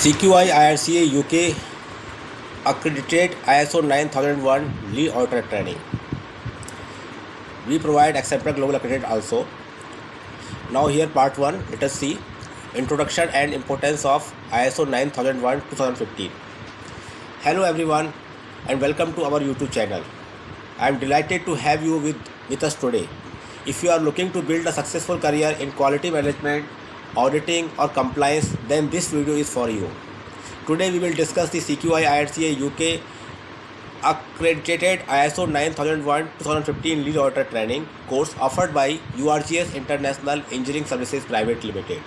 CQI IRCA UK accredited ISO 9001 lead auditor training. We provide accepted global accredited also. Now here part 1, let us see introduction and importance of ISO 9001 2015. Hello everyone and welcome to our YouTube channel. I am delighted to have you with us today. If you are looking to build a successful career in quality management, auditing or compliance, then this video is for you. Today we will discuss the CQI IRCA UK accredited ISO 9001 2015 lead auditor training course offered by URGS International Engineering Services Private Limited.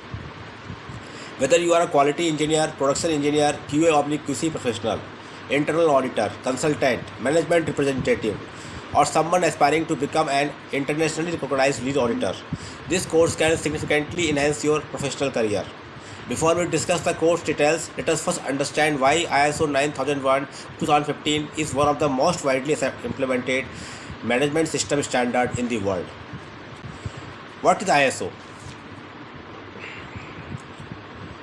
Whether you are a quality engineer, production engineer, QA/QC professional, internal auditor, consultant, management representative, or someone aspiring to become an internationally recognized lead auditor, this course can significantly enhance your professional career. Before we discuss the course details, let us first understand why ISO 9001 2015 is one of the most widely implemented management system standard in the world. What is ISO?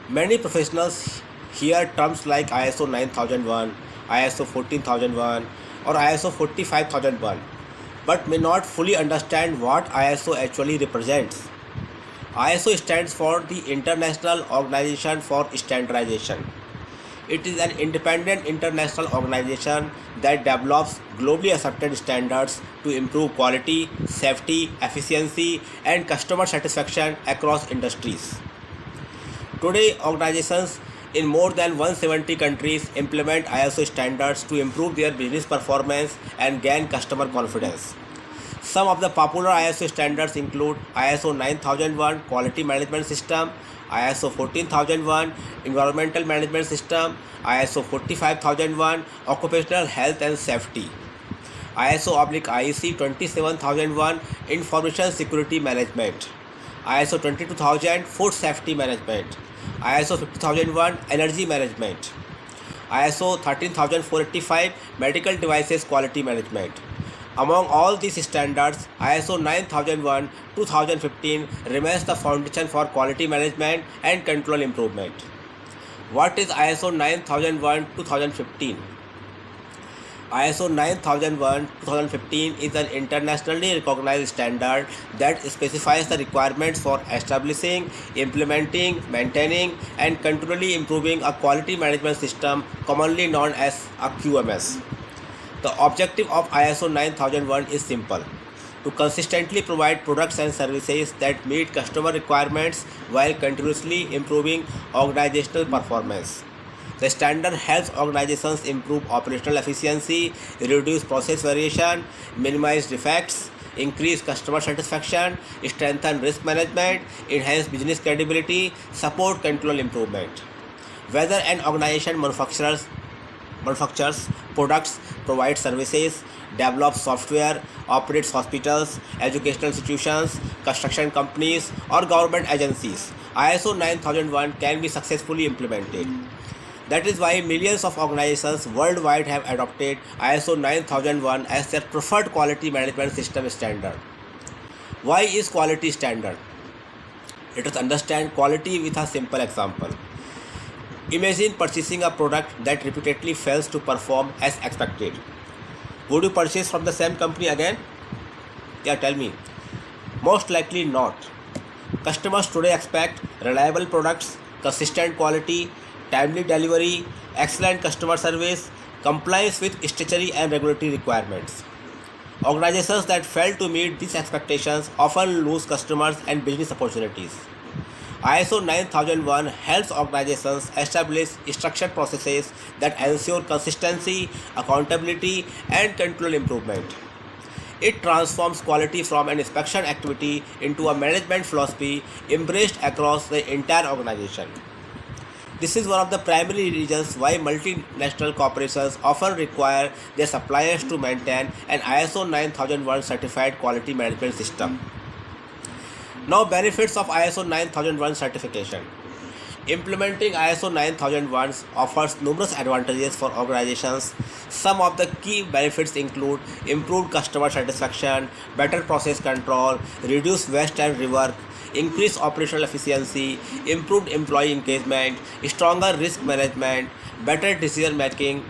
Many professionals hear terms like ISO 9001, ISO 14001 or ISO 45001 but may not fully understand what ISO actually represents. ISO stands for the International Organization for Standardization. It is an independent international organization that develops globally accepted standards to improve quality, safety, efficiency, and customer satisfaction across industries. Today, organizations in more than 170 countries implement ISO standards to improve their business performance and gain customer confidence. Some of the popular ISO standards include ISO 9001 Quality Management System, ISO 14001 Environmental Management System, ISO 45001 Occupational Health and Safety, ISO/IEC 27001 Information Security Management, ISO 22000 Food Safety Management, ISO 50001 Energy Management, ISO 13485 Medical Devices Quality Management. Among all these standards, ISO 9001 2015 remains the foundation for quality management and control improvement. What is ISO 9001 2015? ISO 9001 2015 is an internationally recognized standard that specifies the requirements for establishing, implementing, maintaining, and continually improving a quality management system commonly known as a QMS. The objective of ISO 9001 is simple: to consistently provide products and services that meet customer requirements while continuously improving organizational performance. The standard helps organizations improve operational efficiency, reduce process variation, minimize defects, increase customer satisfaction, strengthen risk management, enhance business credibility, support control improvement. Whether an organization manufactures products, provides services, develops software, operates hospitals, educational institutions, construction companies, or government agencies, ISO 9001 can be successfully implemented. That is why millions of organizations worldwide have adopted ISO 9001 as their preferred quality management system standard. Why is quality standard? Let us understand quality with a simple example. Imagine purchasing a product that repeatedly fails to perform as expected. Would you purchase from the same company again? Yeah, tell me. Most likely not. Customers today expect reliable products, consistent quality, timely delivery, excellent customer service, compliance with statutory and regulatory requirements. Organizations that fail to meet these expectations often lose customers and business opportunities. ISO 9001 helps organizations establish structured processes that ensure consistency, accountability, and control improvement. It transforms quality from an inspection activity into a management philosophy embraced across the entire organization. This is one of the primary reasons why multinational corporations often require their suppliers to maintain an ISO 9001 certified quality management system. Now, benefits of ISO 9001 certification. Implementing ISO 9001 offers numerous advantages for organizations. Some of the key benefits include improved customer satisfaction, better process control, reduced waste and rework, increased operational efficiency, improved employee engagement, stronger risk management, better decision making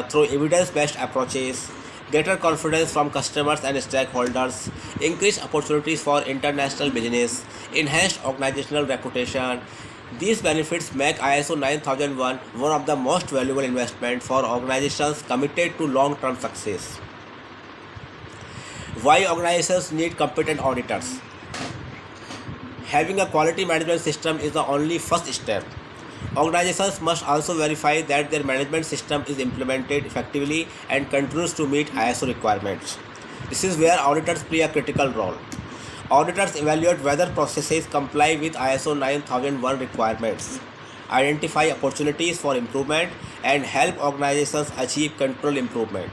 through evidence-based approaches, greater confidence from customers and stakeholders, increased opportunities for international business, enhanced organizational reputation. These benefits make ISO 9001 one of the most valuable investments for organizations committed to long-term success. Why organizations need competent auditors? Having a quality management system is the only first step. Organizations must also verify that their management system is implemented effectively and continues to meet ISO requirements. This is where auditors play a critical role. Auditors evaluate whether processes comply with ISO 9001 requirements, identify opportunities for improvement, and help organizations achieve control improvement.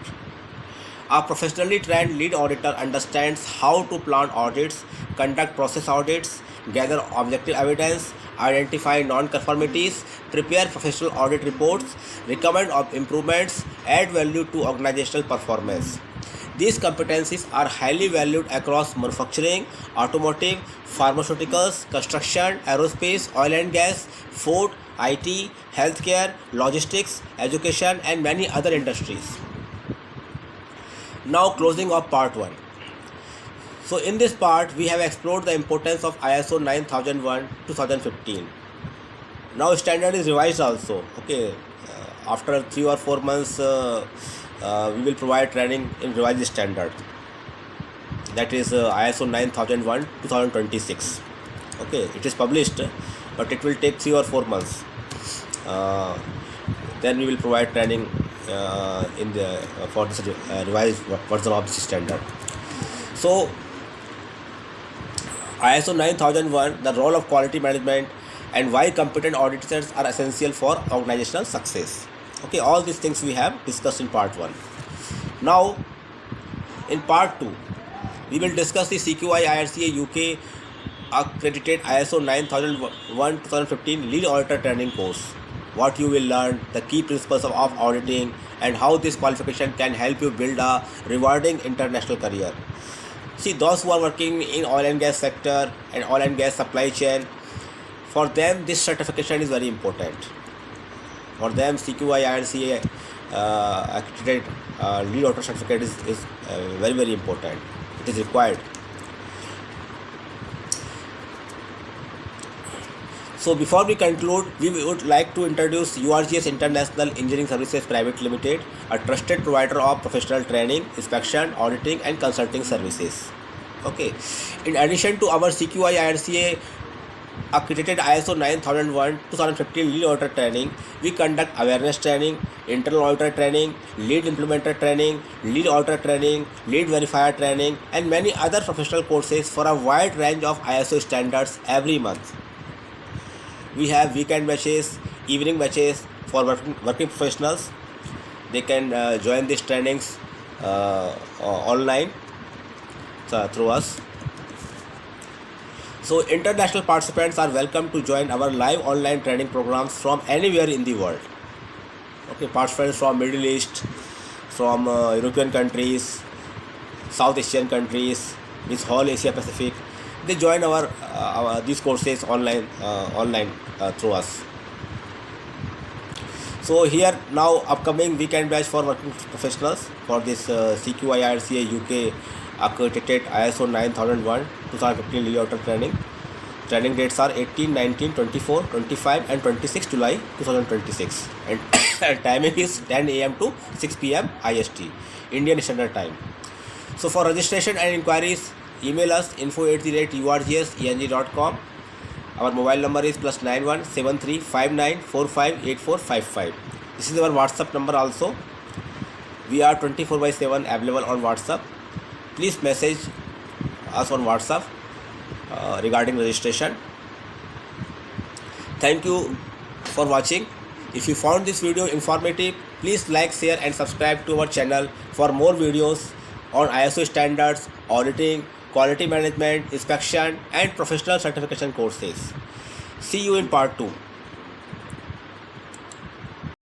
A professionally trained lead auditor understands how to plan audits, conduct process audits, gather objective evidence, identify non-conformities, prepare professional audit reports, recommend improvements, add value to organizational performance. These competencies are highly valued across manufacturing, automotive, pharmaceuticals, construction, aerospace, oil and gas, food, IT, healthcare, logistics, education, and many other industries. Now closing of part 1. So in this part we have explored the importance of ISO 9001 2015. Now standard is revised also. Okay, after 3 or 4 months we will provide training in revised standard. That is ISO 9001 2026. Okay, it is published, but it will take 3 or 4 months. Then we will provide training in the for this revised version of this standard. So ISO 9001, the role of quality management and why competent auditors are essential for organizational success. Okay, all these things we have discussed in part 1. Now in part 2 we will discuss the CQI IRCA UK accredited ISO 9001 2015 lead auditor training course. What you will learn, the key principles of auditing, and how this qualification can help you build a rewarding international career. See, those who are working in oil and gas sector and oil and gas supply chain, for them this certification is very important. For them CQI IRCA accredited lead auditor certificate is very, very important. It is required. So before we conclude, we would like to introduce URGS International Engineering Services Private Limited, a trusted provider of professional training, inspection, auditing and consulting services. Okay. In addition to our CQI IRCA accredited ISO 9001 2015 lead auditor training, we conduct awareness training, internal auditor training, lead implementer training, lead auditor training, lead verifier training and many other professional courses for a wide range of ISO standards every month. We have weekend batches, evening batches for working professionals. They can join these trainings online through us. So international participants are welcome to join our live online training programs from anywhere in the world. Okay, participants from Middle East, from European countries, South Asian countries, this whole Asia Pacific. They join our these courses online through us. So here now upcoming weekend batch for working professionals for this CQI IRCA UK accredited ISO 9001 2015 lead auditor training. Training dates are 18, 19, 24, 25 and 26 July 2026 and timing is 10 AM to 6 PM IST, Indian Standard Time. So for registration and inquiries, email us info@urgseng.com. Our mobile number is +91 73 59 45 8455. This is our WhatsApp number also. We are 24/7 available on WhatsApp. Please message us on WhatsApp regarding registration. Thank you for watching. If you found this video informative, please like, share and subscribe to our channel for more videos on ISO standards, auditing, quality management, inspection and professional certification courses. See you in part 2.